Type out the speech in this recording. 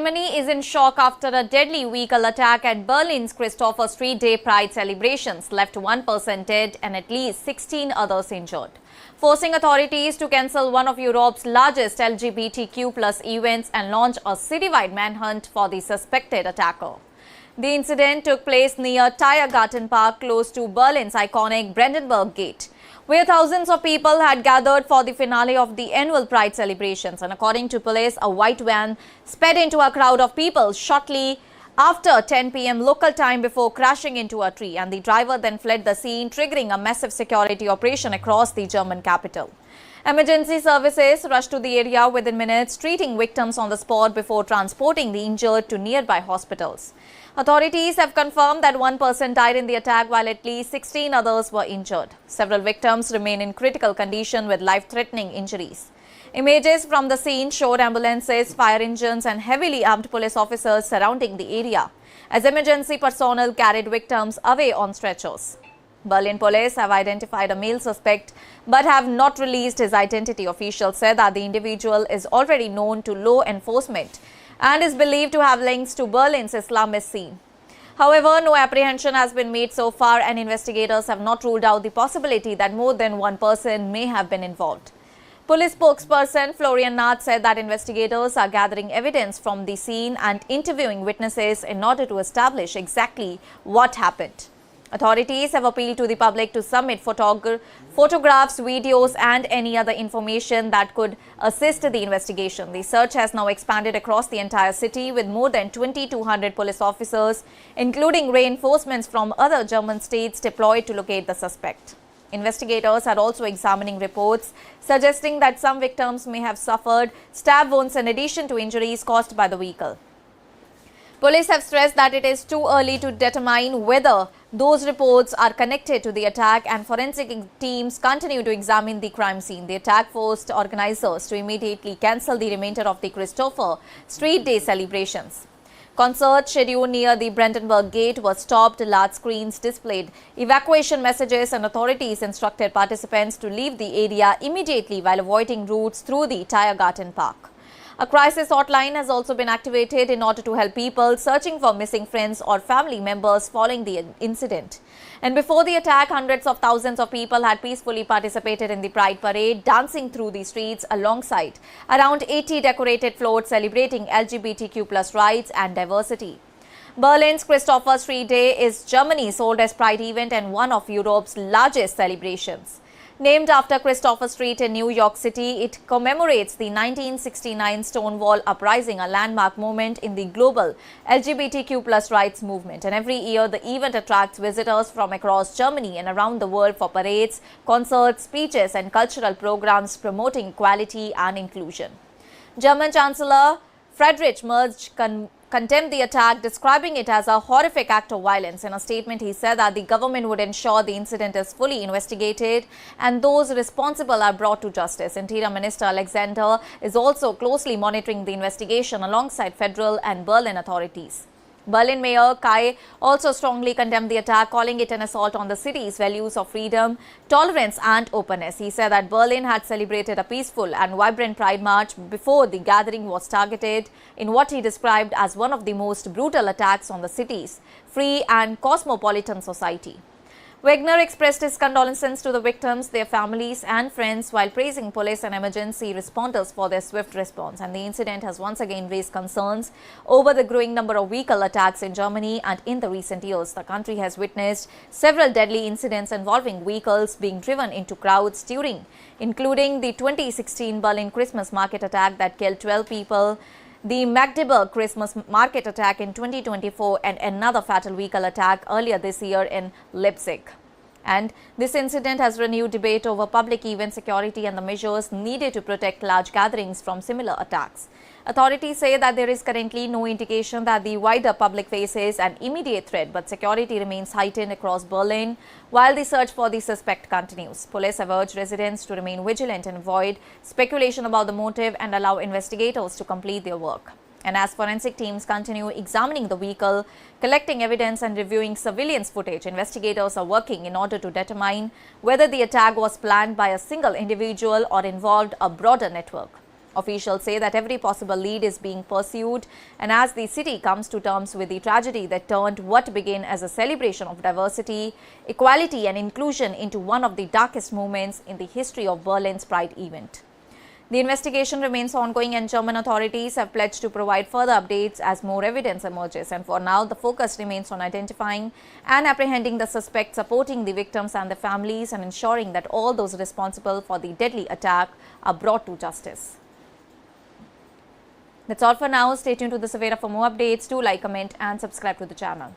Germany is in shock after a deadly vehicle attack at Berlin's Christopher Street Day Pride celebrations left one person dead and at least 16 others injured, forcing authorities to cancel one of Europe's largest LGBTQ+ events and launch a citywide manhunt for the suspected attacker. The incident took place near Tiergarten Park, close to Berlin's iconic Brandenburg Gate, where thousands of people had gathered for the finale of the annual Pride celebrations. And according to police, a white van sped into a crowd of people shortly after 10 p.m. local time before crashing into a tree, and the driver then fled the scene, triggering a massive security operation across the German capital. Emergency services rushed to the area within minutes, treating victims on the spot before transporting the injured to nearby hospitals. Authorities have confirmed that one person died in the attack while at least 16 others were injured. Several victims remain in critical condition with life-threatening injuries. Images from the scene showed ambulances, fire engines and heavily armed police officers surrounding the area as emergency personnel carried victims away on stretchers. Berlin police have identified a male suspect but have not released his identity. Officials said that the individual is already known to law enforcement and is believed to have links to Berlin's Islamist scene. However, no apprehension has been made so far, and investigators have not ruled out the possibility that more than one person may have been involved. Police spokesperson Florian Nath said that investigators are gathering evidence from the scene and interviewing witnesses in order to establish exactly what happened. Authorities have appealed to the public to submit photographs, videos and any other information that could assist the investigation. The search has now expanded across the entire city with more than 2,200 police officers, including reinforcements from other German states, deployed to locate the suspect. Investigators are also examining reports suggesting that some victims may have suffered stab wounds in addition to injuries caused by the vehicle. Police have stressed that it is too early to determine whether those reports are connected to the attack, and forensic teams continue to examine the crime scene. The attack forced organizers to immediately cancel the remainder of the Christopher Street Day celebrations. Concerts scheduled near the Brandenburg Gate were stopped, large screens displayed evacuation messages, and authorities instructed participants to leave the area immediately while avoiding routes through the Tiergarten Park. A crisis hotline has also been activated in order to help people searching for missing friends or family members following the incident. And before the attack, hundreds of thousands of people had peacefully participated in the Pride Parade, dancing through the streets alongside around 80 decorated floats celebrating LGBTQ+ rights and diversity. Berlin's Christopher Street Day is Germany's oldest Pride event and one of Europe's largest celebrations. Named after Christopher Street in New York City, it commemorates the 1969 Stonewall Uprising, a landmark moment in the global LGBTQ+ rights movement. And every year, the event attracts visitors from across Germany and around the world for parades, concerts, speeches, and cultural programs promoting equality and inclusion. German Chancellor Friedrich Merz condemned the attack, describing it as a horrific act of violence. In a statement, he said that the government would ensure the incident is fully investigated and those responsible are brought to justice. Interior Minister Alexander is also closely monitoring the investigation alongside federal and Berlin authorities. Berlin Mayor Kai also strongly condemned the attack, calling it an assault on the city's values of freedom, tolerance and openness. He said that Berlin had celebrated a peaceful and vibrant Pride March before the gathering was targeted in what he described as one of the most brutal attacks on the city's free and cosmopolitan society. Wagner expressed his condolences to the victims, their families and friends, while praising police and emergency responders for their swift response. And the incident has once again raised concerns over the growing number of vehicle attacks in Germany, and in the recent years, the country has witnessed several deadly incidents involving vehicles being driven into crowds including the 2016 Berlin Christmas market attack that killed 12 people, the Magdeburg Christmas market attack in 2024 and another fatal vehicle attack earlier this year in Leipzig. And this incident has renewed debate over public event security and the measures needed to protect large gatherings from similar attacks. Authorities say that there is currently no indication that the wider public faces an immediate threat, but security remains heightened across Berlin while the search for the suspect continues. Police have urged residents to remain vigilant and avoid speculation about the motive and allow investigators to complete their work. And as forensic teams continue examining the vehicle, collecting evidence and reviewing surveillance footage, investigators are working in order to determine whether the attack was planned by a single individual or involved a broader network. Officials say that every possible lead is being pursued, and as the city comes to terms with the tragedy that turned what began as a celebration of diversity, equality and inclusion into one of the darkest moments in the history of Berlin's Pride event. The investigation remains ongoing and German authorities have pledged to provide further updates as more evidence emerges. And for now, the focus remains on identifying and apprehending the suspects, supporting the victims and their families, and ensuring that all those responsible for the deadly attack are brought to justice. That's all for now. Stay tuned to the Savera for more updates. Do like, comment and subscribe to the channel.